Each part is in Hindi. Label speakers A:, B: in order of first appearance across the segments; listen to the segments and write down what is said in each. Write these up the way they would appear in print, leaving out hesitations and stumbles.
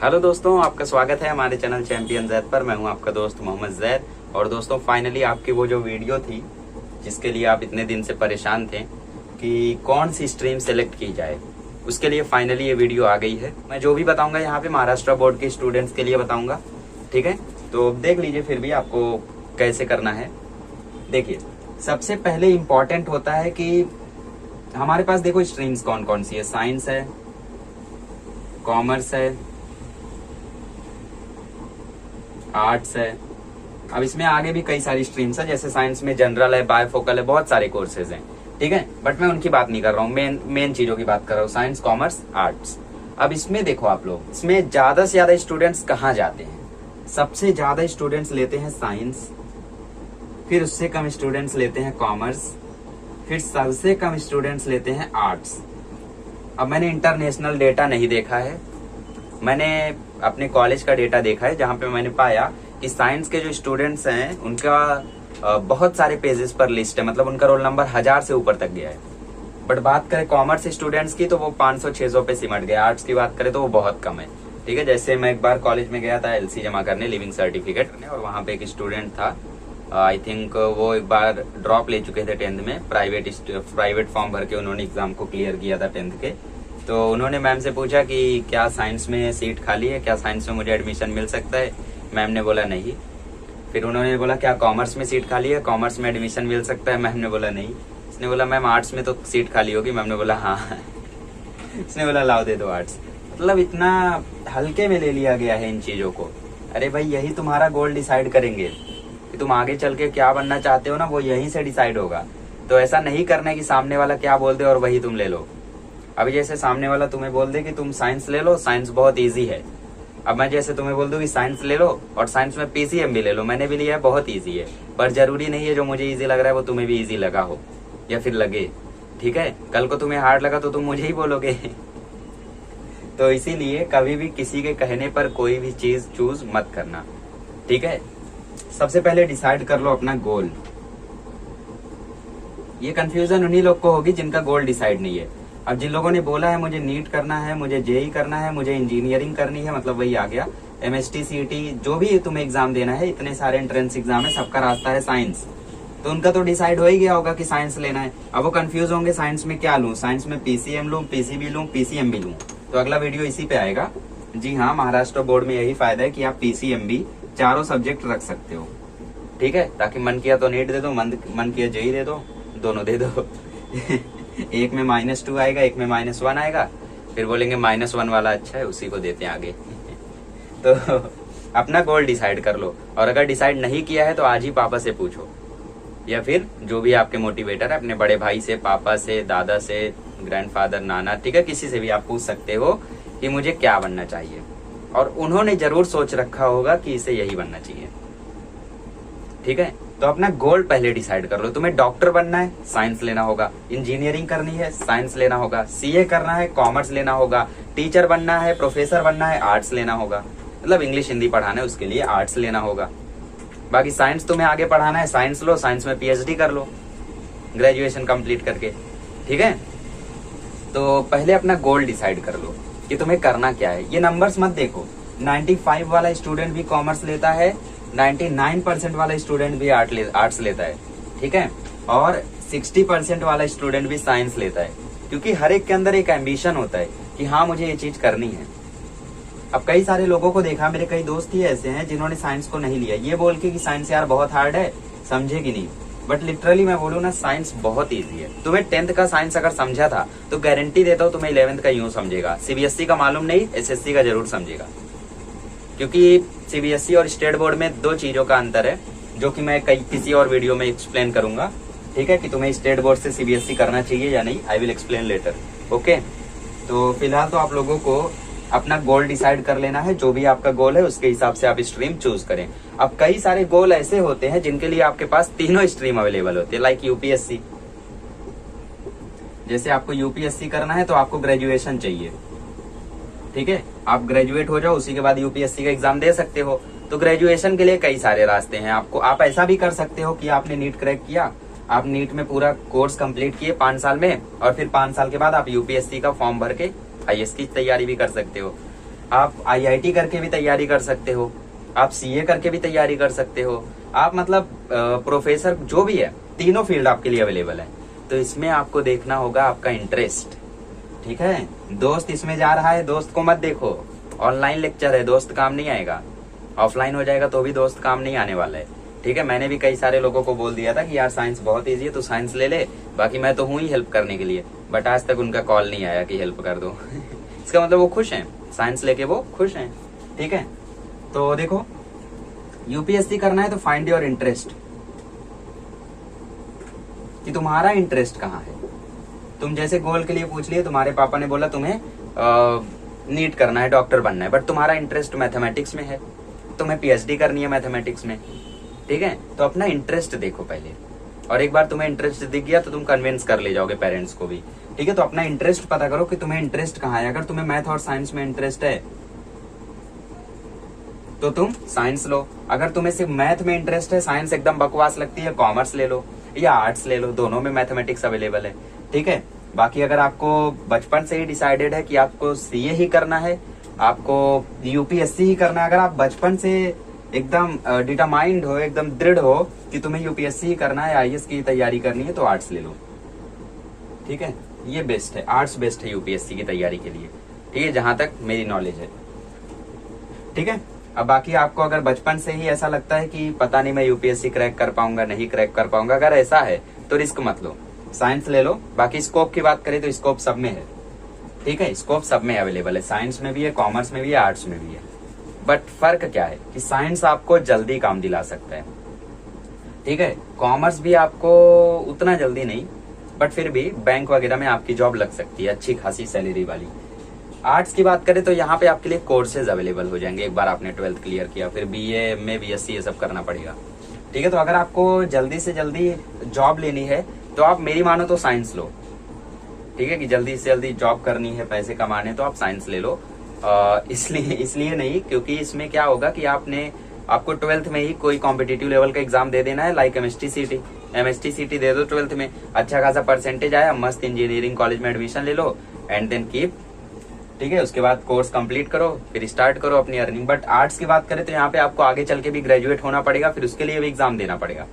A: हेलो दोस्तों, आपका स्वागत है हमारे चैनल चैंपियन जैद पर। मैं हूं आपका दोस्त मोहम्मद जैद। और दोस्तों, फाइनली आपकी वो जो वीडियो थी जिसके लिए आप इतने दिन से परेशान थे कि कौन सी स्ट्रीम सेलेक्ट की जाए, उसके लिए फाइनली ये वीडियो आ गई है। मैं जो भी बताऊंगा यहाँ पे महाराष्ट्र बोर्ड के स्टूडेंट्स के लिए बताऊंगा, ठीक है? तो देख लीजिए फिर भी आपको कैसे करना है। देखिए, सबसे पहले इम्पोर्टेंट होता है कि हमारे पास देखो स्ट्रीम्स कौन कौन सी है। साइंस है, कॉमर्स है, आर्ट्स है। अब इसमें आगे भी कई सारी स्ट्रीम्स है, जैसे साइंस में जनरल है, बायोफोकल है, बहुत सारे कोर्सेज हैं, ठीक है? बट मैं उनकी बात नहीं कर रहा हूँ, मेन चीजों की बात कर रहा हूँ, साइंस, कॉमर्स, आर्ट्स। अब इसमें देखो आप लोग, इसमें ज्यादा से ज्यादा स्टूडेंट्स कहाँ जाते हैं? सबसे ज्यादा स्टूडेंट्स लेते हैं साइंस, फिर उससे कम स्टूडेंट्स लेते हैं कॉमर्स, फिर सबसे कम स्टूडेंट्स लेते हैं आर्ट्स। अब मैंने इंटरनेशनल डेटा नहीं देखा है, मैंने अपने कॉलेज का डेटा देखा है, जहां पे मैंने पाया कि साइंस के जो स्टूडेंट्स हैं उनका बहुत सारे पेजेस पर लिस्ट है, मतलब उनका रोल नंबर 1000 से ऊपर तक गया है। बट बात करें कॉमर्स स्टूडेंट्स की तो वो 500-600 पे सिमट गया। आर्ट्स की बात करें तो वो बहुत कम है, ठीक है? जैसे मैं एक बार कॉलेज में गया था LC जमा करने, लिविंग सर्टिफिकेट, और वहां पे एक स्टूडेंट था, आई थिंक वो एक बार ड्रॉप ले चुके थे 10th में, प्राइवेट फॉर्म भर के उन्होंने एग्जाम को क्लियर किया था 10th के। तो उन्होंने मैम से पूछा कि क्या साइंस में सीट खाली है, क्या साइंस में मुझे एडमिशन मिल सकता है? मैम ने बोला नहीं। फिर उन्होंने बोला क्या कॉमर्स में सीट खाली है, कॉमर्स में एडमिशन मिल सकता है? मैम ने बोला नहीं। इसने बोला मैम आर्ट्स में तो सीट खाली होगी। मैम ने बोला हाँ। इसने बोला लाओ दे दो आर्ट्स। मतलब इतना हल्के में ले लिया गया है इन चीजों को। अरे भाई, यही तुम्हारा गोल डिसाइड करेंगे कि तुम आगे चल के क्या बनना चाहते हो ना, वो यहीं से डिसाइड होगा। तो ऐसा नहीं करना है कि सामने वाला क्या बोल दे और वही तुम ले लो। अभी जैसे सामने वाला तुम्हें बोल दे कि तुम साइंस ले लो, साइंस बहुत इजी है। अब मैं जैसे तुम्हें बोल दूं कि साइंस ले लो और साइंस में PCM भी ले लो, मैंने भी लिया है, बहुत इजी है। पर जरूरी नहीं है जो मुझे इजी लग रहा है वो तुम्हें भी इजी लगा हो या फिर लगे, ठीक है? कल को तुम्हें हार्ड लगा तो तुम मुझे ही बोलोगे। तो इसीलिए कभी भी किसी के कहने पर कोई भी चीज चूज मत करना, ठीक है? सबसे पहले डिसाइड कर लो अपना गोल। ये कंफ्यूजन उन्हीं लोग को होगी जिनका गोल डिसाइड नहीं है। अब जिन लोगों ने बोला है मुझे नीट करना है, मुझे JEE करना है, मुझे इंजीनियरिंग करनी है, मतलब वही आ गया, MST CET, जो भी तुम्हें एग्जाम देना है, इतने सारे एंट्रेंस एग्जाम है, सबका रास्ता है साइंस। तो उनका तो डिसाइड हो ही गया होगा कि साइंस लेना है। अब वो कंफ्यूज होंगे साइंस में क्या लूं, साइंस में PCM लूं, PCB लूं, PCM भी लूं। तो अगला वीडियो इसी पे आएगा। जी हाँ, महाराष्ट्र बोर्ड में यही फायदा है कि आप PCM भी चारों सब्जेक्ट रख सकते हो, ठीक है? ताकि मन किया तो नीट दे दो, मन किया JEE दे दो, दोनों दे दो। एक में -2 आएगा, एक में -1 आएगा, फिर बोलेंगे -1 वाला अच्छा है, उसी को देते हैं आगे। तो अपना गोल डिसाइड कर लो, और अगर डिसाइड नहीं किया है तो आज ही पापा से पूछो, या फिर जो भी आपके मोटिवेटर है, अपने बड़े भाई से, पापा से, दादा से, ग्रैंडफादर, नाना, ठीक है? किसी से भी आप पूछ सकते हो कि मुझे क्या बनना चाहिए, और उन्होंने जरूर सोच रखा होगा कि इसे यही बनना चाहिए, ठीक है? तो अपना गोल पहले डिसाइड कर लो। तुम्हें डॉक्टर बनना है, साइंस लेना होगा। इंजीनियरिंग करनी है, साइंस लेना होगा। CA करना है, कॉमर्स लेना होगा। टीचर बनना है, प्रोफेसर बनना है, आर्ट्स लेना होगा। मतलब इंग्लिश हिंदी पढ़ाना है, उसके लिए आर्ट्स लेना होगा। बाकी साइंस तुम्हें आगे पढ़ाना है, साइंस लो, साइंस में PhD कर लो ग्रेजुएशन कंप्लीट करके, ठीक है? तो पहले अपना गोल डिसाइड कर लो कि तुम्हें करना क्या है। ये नंबर्स मत देखो, 95 वाला स्टूडेंट भी कॉमर्स लेता है, 99% वाला स्टूडेंट भी आर्ट्स लेता है, ठीक है? और 60% वाला स्टूडेंट भी साइंस लेता है, क्योंकि हर एक के अंदर एक एम्बिशन होता है कि हाँ मुझे ये चीज करनी है। अब कई सारे लोगों को देखा, मेरे कई दोस्त ही ऐसे हैं जिन्होंने साइंस को नहीं लिया, ये बोल के कि साइंस यार बहुत हार्ड है, समझेगी नहीं। बट लिटरली मैं बोलूँ ना, साइंस बहुत ईजी है। तुम्हें 10th का साइंस अगर समझा था तो गारंटी देता हूँ तुम्हें 11th का यूं समझेगा। CBSE का मालूम नहीं, SSC का जरूर समझेगा, क्योंकि CBSE और स्टेट बोर्ड में 2 चीजों का अंतर है, जो कि मैं किसी और वीडियो में एक्सप्लेन करूंगा, ठीक है? कि तुम्हें स्टेट बोर्ड से CBSE करना चाहिए या नहीं, I will explain letter, okay? तो फिलहाल तो आप लोगों को अपना गोल डिसाइड कर लेना है। जो भी आपका गोल है उसके हिसाब से आप स्ट्रीम चूज करें। अब कई सारे गोल ऐसे होते हैं जिनके लिए आपके पास तीनों स्ट्रीम अवेलेबल होती है, लाइक UPSC। जैसे आपको UPSC करना है तो आपको ग्रेजुएशन चाहिए, ठीक है? आप ग्रेजुएट हो जाओ, उसी के बाद UPSC का एग्जाम दे सकते हो। तो ग्रेजुएशन के लिए कई सारे रास्ते हैं। आप ऐसा भी कर सकते हो कि आपने नीट क्रैक किया, आप नीट में पूरा कोर्स कंप्लीट किए 5 साल में, और फिर 5 साल के बाद आप UPSC का फॉर्म भर के IAS की तैयारी भी कर सकते हो। आप IIT करके भी तैयारी कर सकते हो, आप CA करके भी तैयारी कर सकते हो, आप मतलब प्रोफेसर जो भी है, तीनों फील्ड आपके लिए अवेलेबल है। तो इसमें आपको देखना होगा आपका इंटरेस्ट, ठीक है। दोस्त इसमें जा रहा है, दोस्त को मत देखो, ऑनलाइन लेक्चर है, दोस्त काम नहीं आएगा। ऑफलाइन हो जाएगा तो भी दोस्त काम नहीं आने वाला है, ठीक है। मैंने भी कई सारे लोगों को बोल दिया था कि यार साइंस बहुत ईजी है, तो साइंस ले ले, बाकी मैं तो हूँ ही हेल्प करने के लिए, बट आज तक उनका कॉल नहीं आया कि हेल्प कर दो। इसका मतलब वो खुश हैं, साइंस लेके वो खुश हैं, ठीक है। तो देखो, UPSC करना है तो फाइंड योर इंटरेस्ट, कि तुम्हारा इंटरेस्ट कहाँ है। तुम जैसे गोल के लिए पूछ लिए, तुम्हारे पापा ने बोला तुम्हें नीट करना है, डॉक्टर बनना है, बट तुम्हारा इंटरेस्ट मैथमेटिक्स में है, तुम्हें PhD करनी है मैथमेटिक्स में, ठीक है। तो अपना इंटरेस्ट देखो पहले, और एक बार तुम्हें इंटरेस्ट दिख गया तो तुम कन्विंस कर ले जाओगे पेरेंट्स को भी, ठीक है। तो अपना इंटरेस्ट पता करो कि तुम्हें इंटरेस्ट कहाँ है। अगर तुम्हें मैथ और साइंस में इंटरेस्ट है तो तुम साइंस लो, अगर तुम्हें सिर्फ मैथ में इंटरेस्ट है, साइंस एकदम बकवास लगती है, कॉमर्स ले लो या आर्ट्स ले लो, दोनों में मैथमेटिक्स अवेलेबल है, ठीक है। बाकी अगर आपको बचपन से ही डिसाइडेड है कि आपको CA ही करना है, आपको UPSC ही करना है, अगर आप बचपन से एकदम डिटरमाइंड हो, एकदम दृढ़ हो कि तुम्हें UPSC ही करना है, IAS की तैयारी करनी है, तो आर्ट्स ले लो, ठीक है। ये बेस्ट है, आर्ट्स बेस्ट है UPSC की तैयारी के लिए, ठीक है, जहां तक मेरी नॉलेज है, ठीक है। अब बाकी आपको अगर बचपन से ही ऐसा लगता है कि पता नहीं मैं UPSC क्रैक कर पाऊंगा, नहीं क्रैक कर पाऊंगा, अगर ऐसा है तो रिस्क मत लो, साइंस ले लो। बाकी स्कोप की बात करें तो स्कोप सब में है, ठीक है, स्कोप सब में अवेलेबल है, साइंस में भी है, कॉमर्स में भी है, आर्ट्स में भी है। बट फर्क क्या है कि साइंस आपको जल्दी काम दिला सकता है, ठीक है। कॉमर्स भी आपको उतना जल्दी नहीं, बट फिर भी बैंक वगैरह में आपकी जॉब लग सकती है, अच्छी खासी सैलरी वाली। आर्ट्स की बात करें तो यहाँ पे आपके लिए कोर्सेज अवेलेबल हो जाएंगे, एक बार आपने 12th क्लियर किया, फिर BA में BSc ये सब करना पड़ेगा, ठीक है। तो अगर आपको जल्दी से जल्दी जॉब लेनी है तो आप मेरी मानो तो साइंस लो, ठीक है, कि जल्दी से जल्दी जॉब करनी है, पैसे कमाने, तो आप साइंस ले लो। इसलिए नहीं, क्योंकि इसमें क्या होगा कि आपको 12th में ही कोई कॉम्पिटिटिव लेवल का एग्जाम दे देना है, लाइक MST CT दे दो 12th में, अच्छा खासा परसेंटेज आया, मस्त इंजीनियरिंग कॉलेज में एडमिशन ले लो, एंड देन कीप, ठीक है। उसके बाद कोर्स कंप्लीट करो, फिर स्टार्ट करो अपनी अर्निंग। बट आर्ट्स की बात करें तो यहाँ पे आपको आगे चल के भी ग्रेजुएट होना पड़ेगा, फिर उसके लिए भी एग्जाम देना पड़ेगा,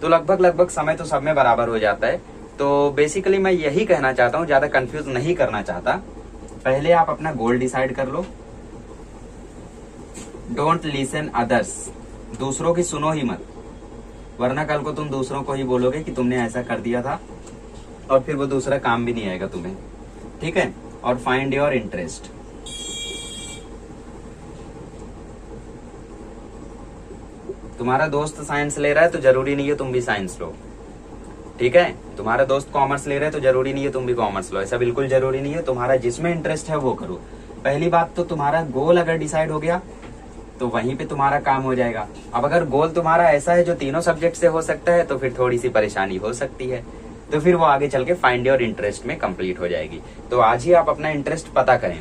A: तो लगभग समय तो सब में बराबर हो जाता है। तो बेसिकली मैं यही कहना चाहता हूँ, ज्यादा कंफ्यूज नहीं करना चाहता, पहले आप अपना गोल डिसाइड कर लो। डोंट लिसन अदर्स, दूसरों की सुनो ही मत, वरना कल को तुम दूसरों को ही बोलोगे कि तुमने ऐसा कर दिया था, और फिर वो दूसरा काम भी नहीं आएगा तुम्हें, ठीक है। और फाइंड योर इंटरेस्ट, तुम्हारा दोस्त साइंस ले रहा है तो जरूरी नहीं है तुम भी साइंस लो, ठीक है। तुम्हारा दोस्त कॉमर्स ले रहा है तो जरूरी नहीं है तुम भी कॉमर्स लो, ऐसा बिल्कुल जरूरी नहीं है। तुम्हारा जिसमें इंटरेस्ट है वो करो। पहली बात तो तुम्हारा गोल अगर डिसाइड हो गया तो वहीं पे तुम्हारा काम हो जाएगा। अब अगर गोल तुम्हारा ऐसा है जो तीनों सब्जेक्ट से हो सकता है तो फिर थोड़ी सी परेशानी हो सकती है, तो फिर वो आगे चल के फाइंड योर इंटरेस्ट में कंप्लीट हो जाएगी। तो आज ही आप अपना इंटरेस्ट पता करें।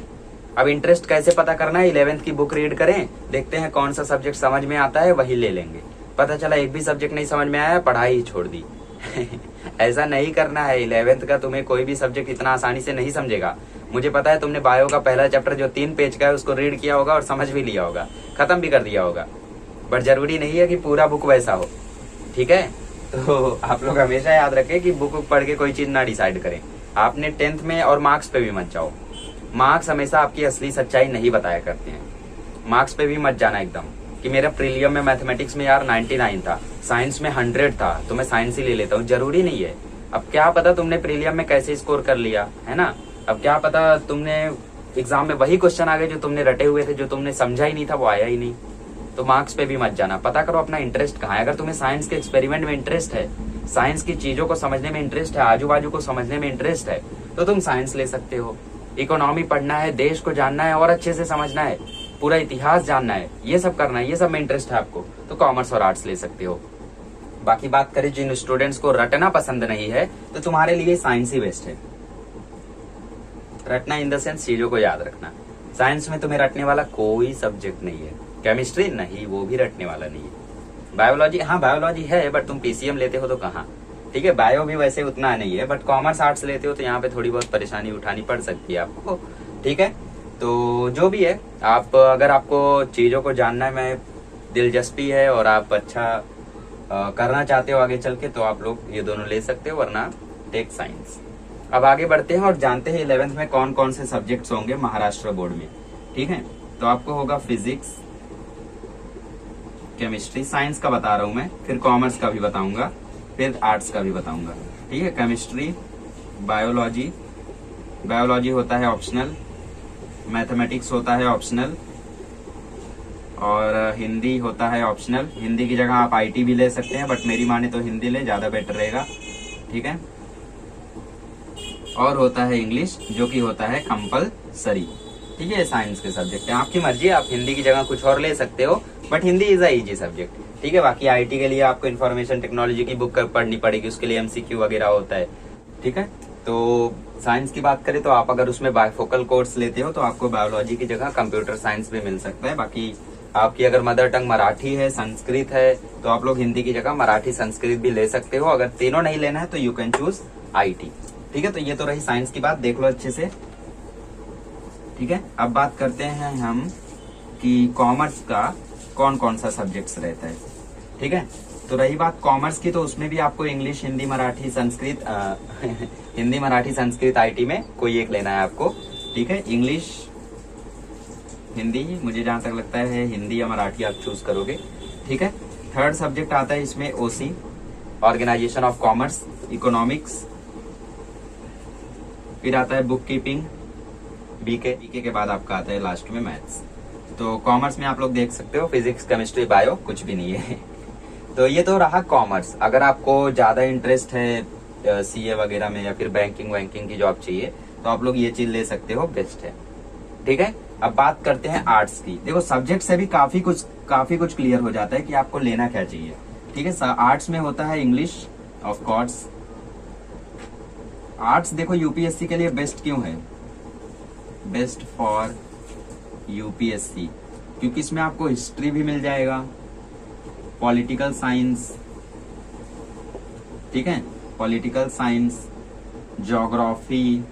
A: अब इंटरेस्ट कैसे पता करना है, 11th की बुक रीड करें, देखते हैं कौन सा सब्जेक्ट समझ में आता है वही ले लेंगे। पता चला एक भी सब्जेक्ट नहीं समझ में आया, पढ़ाई ही छोड़ दी। ऐसा नहीं करना है। 11th का तुम्हें कोई भी सब्जेक्ट इतना आसानी से नहीं समझेगा। मुझे पता है तुमने बायो का पहला चैप्टर जो 3 पेज का है उसको रीड किया होगा और समझ भी लिया होगा, खत्म भी कर दिया होगा, बट जरूरी नहीं है कि पूरा बुक वैसा हो, ठीक है। तो आप लोग हमेशा याद रखें कि बुक पढ़ के कोई चीज ना डिसाइड करें। आपने 10th में और मार्क्स पे भी मत जाओ, मार्क्स हमेशा आपकी असली सच्चाई नहीं बताया करते हैं। मार्क्स पे भी मत जाना एकदम कि मेरा प्रीलियम में मैथमेटिक्स में यार 99 था, साइंस में 100 था, तो मैं साइंस ही ले लेता हूँ। जरूरी नहीं है। अब क्या पता तुमने प्रीलियम में कैसे स्कोर कर लिया है ना, अब क्या पता तुमने एग्जाम में वही क्वेश्चन आ गए जो तुमने रटे हुए थे, जो तुमने समझा ही नहीं था वो आया ही नहीं। तो मार्क्स पे भी मत जाना, पता करो अपना इंटरेस्ट कहाँ है। अगर तुम्हें साइंस के एक्सपेरिमेंट में इंटरेस्ट है, साइंस की चीजों को समझने में इंटरेस्ट है, आजू बाजू को समझने में इंटरेस्ट है, तो तुम साइंस ले सकते हो। इकोनॉमी पढ़ना है, देश को जानना है और अच्छे से समझना है, पूरा इतिहास जानना है, ये सब करना है, ये सब में इंटरेस्ट है आपको, तो कॉमर्स और आर्ट्स ले सकते हो। बाकी बात करें जिन स्टूडेंट्स को रटना पसंद नहीं है, तो तुम्हारे लिए साइंस ही बेस्ट है। रटना इन द सेंस चीजों को याद रखना। साइंस में तुम्हें रटने वाला कोई सब्जेक्ट नहीं है। केमिस्ट्री नहीं, वो भी रटने वाला नहीं है। बायोलॉजी, हाँ बायोलॉजी है, बट तुम PCM लेते हो तो कहाँ, ठीक है। बायो भी वैसे उतना नहीं है, बट कॉमर्स आर्ट्स लेते हो तो यहाँ पे थोड़ी बहुत परेशानी उठानी पड़ सकती है आपको, ठीक है। तो जो भी है, आप अगर आपको चीज़ों को जानना में दिलचस्पी है और आप अच्छा करना चाहते हो आगे चल के, तो आप लोग ये दोनों ले सकते हो, वरना टेक साइंस। अब आगे बढ़ते हैं और जानते हैं 11th में कौन कौन से सब्जेक्ट्स होंगे महाराष्ट्र बोर्ड में। ठीक है, तो आपको होगा फिजिक्स, केमिस्ट्री, साइंस का बता रहा हूं मैं, फिर कॉमर्स का भी बताऊंगा, फिर आर्ट्स का भी बताऊंगा। ठीक है, केमिस्ट्री, बायोलॉजी, बायोलॉजी होता है ऑप्शनल, मैथमेटिक्स होता है ऑप्शनल, और हिंदी होता है ऑप्शनल। हिंदी की जगह आप आईटी भी ले सकते हैं, बट मेरी माने तो हिंदी ले, ज्यादा बेटर रहेगा। ठीक है, और होता है इंग्लिश, जो कि होता है कंपलसरी। ठीक है, साइंस के सब्जेक्ट है, आपकी मर्जी है, आप हिंदी की जगह कुछ और ले सकते हो, but Hindi is a easy subject. ठीक है, बाकी आईटी के लिए आपको इन्फॉर्मेशन टेक्नोलॉजी की बुक पढ़नी पड़ेगी, उसके लिए एमसीक्यू वगैरह होता है। ठीक है, तो साइंस की बात करें तो आप अगर उसमें बायफोकल कोर्स लेते हो तो आपको बायोलॉजी की जगह कंप्यूटर साइंस भी मिल सकता है। बाकी आपकी अगर मदर टंग मराठी है, संस्कृत है, तो आप लोग हिंदी की जगह मराठी संस्कृत भी ले सकते हो। अगर तीनों नहीं लेना है तो यू कैन चूज आईटी। ठीक है, तो ये तो रही साइंस की बात, देख लो अच्छे से। ठीक है, अब बात करते हैं हम कि कॉमर्स का कौन कौन सा सब्जेक्ट्स रहता है। ठीक है, तो रही बात कॉमर्स की, तो उसमें भी आपको इंग्लिश, हिंदी, मराठी, संस्कृत हिंदी, मराठी, संस्कृत, आईटी में कोई एक लेना है आपको। ठीक है, इंग्लिश, हिंदी, मुझे जहां तक लगता है हिंदी या मराठी आप चूज करोगे। ठीक है, थर्ड सब्जेक्ट आता है इसमें ओसी, ऑर्गेनाइजेशन ऑफ कॉमर्स, इकोनॉमिक्स, फिर आता है बुक कीपिंग, बीके के बाद आपका आता है लास्ट में मैथ्स। तो कॉमर्स में आप लोग देख सकते हो फिजिक्स, केमिस्ट्री, बायो, कुछ भी नहीं है। तो ये तो रहा कॉमर्स। अगर आपको ज्यादा इंटरेस्ट है सीए वगैरह में या फिर बैंकिंग की जॉब चाहिए, तो आप लोग ये चीज ले सकते हो, बेस्ट है। ठीक है, अब बात करते हैं आर्ट्स की। देखो सब्जेक्ट से भी काफी कुछ क्लियर हो जाता है कि आपको लेना क्या चाहिए। ठीक है, आर्ट्स में होता है इंग्लिश, ऑफ कोर्स। आर्ट्स देखो यूपीएससी के लिए बेस्ट क्यों है, बेस्ट फॉर यूपीएससी, क्योंकि इसमें आपको हिस्ट्री भी मिल जाएगा, पॉलिटिकल साइंस, ठीक है, political science, geography,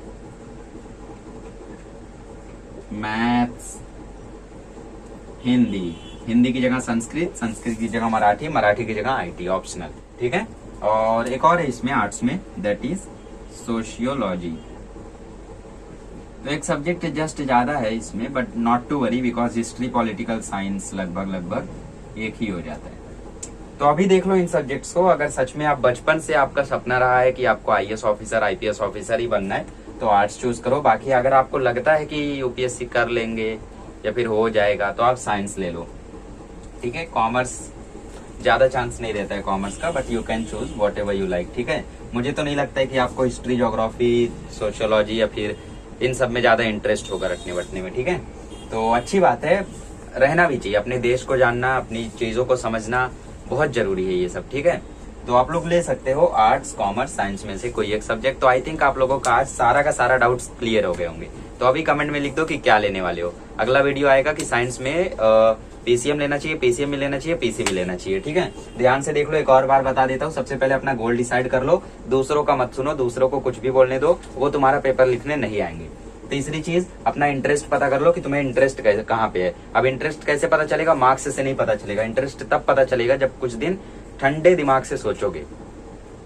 A: maths, Hindi की जगह संस्कृत, संस्कृत की जगह मराठी, मराठी की जगह आईटी ऑप्शनल। ठीक है, और एक और है इसमें आर्ट्स में, दैट इज सोशियोलॉजी। तो एक सब्जेक्ट जस्ट ज्यादा है इसमें, but not to worry, because history, political science लगभग एक ही हो जाता है। तो अभी देख लो इन सब्जेक्ट्स को। अगर सच में आप बचपन से आपका सपना रहा है कि आपको आईएएस ऑफिसर, आईपीएस ऑफिसर ही बनना है, तो आर्ट्स चूज करो। बाकी अगर आपको लगता है कि यूपीएससी कर लेंगे या फिर हो जाएगा, तो आप साइंस ले लो। ठीक है, कॉमर्स ज्यादा चांस नहीं रहता है कॉमर्स का, but you can choose what ever you like. ठीक है, मुझे तो नहीं लगता है कि आपको हिस्ट्री, ज्योग्राफी, सोशियोलॉजी या फिर इन सब में ज्यादा इंटरेस्ट होगा रटने बटने में। ठीक है, तो अच्छी बात है, रहना भी चाहिए। अपने देश को जानना, अपनी चीजों को समझना बहुत जरूरी है ये सब। ठीक है, तो आप लोग ले सकते हो आर्ट्स, कॉमर्स, साइंस में से कोई एक सब्जेक्ट। तो आई थिंक आप लोगों का आज सारा का सारा डाउट्स क्लियर हो गए होंगे। तो अभी कमेंट में लिख दो कि क्या लेने वाले हो। अगला वीडियो आएगा कि साइंस में पीसीएम लेना चाहिए, पीसीएम में लेना चाहिए, पीसीबी लेना चाहिए। ठीक है, ध्यान से देख लो, एक और बार बता देता हूँ। सबसे पहले अपना गोल डिसाइड कर लो, दूसरों का मत सुनो, दूसरों को कुछ भी बोलने दो, वो तुम्हारा पेपर लिखने नहीं आएंगे। तीसरी चीज, अपना इंटरेस्ट पता कर लो कि तुम्हें इंटरेस्ट कहाँ पे है। अब इंटरेस्ट कैसे पता चलेगा, मार्क्स से नहीं पता चलेगा। इंटरेस्ट तब पता चलेगा जब कुछ दिन ठंडे दिमाग से सोचोगे।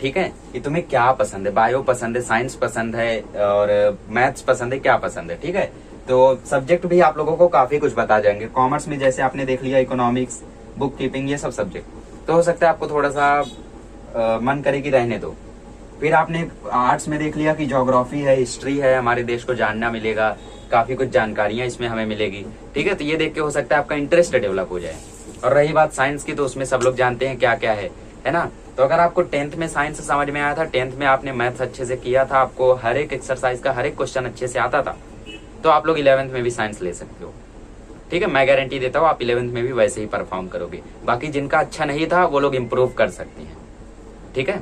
A: ठीक है, कि तुम्हें क्या पसंद है, बायो पसंद है, साइंस पसंद है और मैथ्स पसंद है, क्या पसंद है। ठीक है, तो सब्जेक्ट भी आप लोगों को काफी कुछ बता जाएंगे। कॉमर्स में जैसे आपने देख लिया इकोनॉमिक्स, बुक कीपिंग, ये सब सब्जेक्ट, तो हो सकता है आपको थोड़ा सा मन करे कि रहने दो। फिर आपने आर्ट्स में देख लिया कि ज्योग्राफी है, हिस्ट्री है, हमारे देश को जानना मिलेगा, काफी कुछ जानकारियां इसमें हमें मिलेगी। ठीक है, तो ये देख के हो सकता है आपका इंटरेस्ट डेवलप हो जाए। और रही बात साइंस की, तो उसमें सब लोग जानते हैं क्या क्या है ना। तो अगर आपको 10th में साइंस समझ में आया था, 10th में आपने मैथ्स अच्छे से किया था, आपको हर एक एक्सरसाइज का हर एक क्वेश्चन अच्छे से आता था, तो आप लोग 11th में भी साइंस ले सकते हो। ठीक है, मैं गारंटी देता हूँ आप 11th में भी वैसे ही परफॉर्म करोगे। बाकी जिनका अच्छा नहीं था वो लोग इम्प्रूव कर सकते हैं। ठीक है,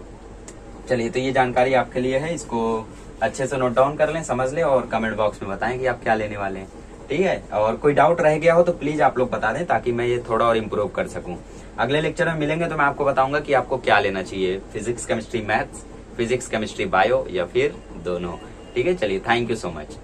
A: चलिए, तो ये जानकारी आपके लिए है, इसको अच्छे से नोट डाउन कर लें, समझ लें और कमेंट बॉक्स में बताएं कि आप क्या लेने वाले हैं। ठीक है, और कोई डाउट रह गया हो तो प्लीज आप लोग बता दें, ताकि मैं ये थोड़ा और इम्प्रूव कर सकूं। अगले लेक्चर में मिलेंगे तो मैं आपको बताऊंगा कि आपको क्या लेना चाहिए, physics, chemistry, maths, physics, chemistry, bio या फिर दोनों। ठीक है, चलिए, थैंक यू सो मच।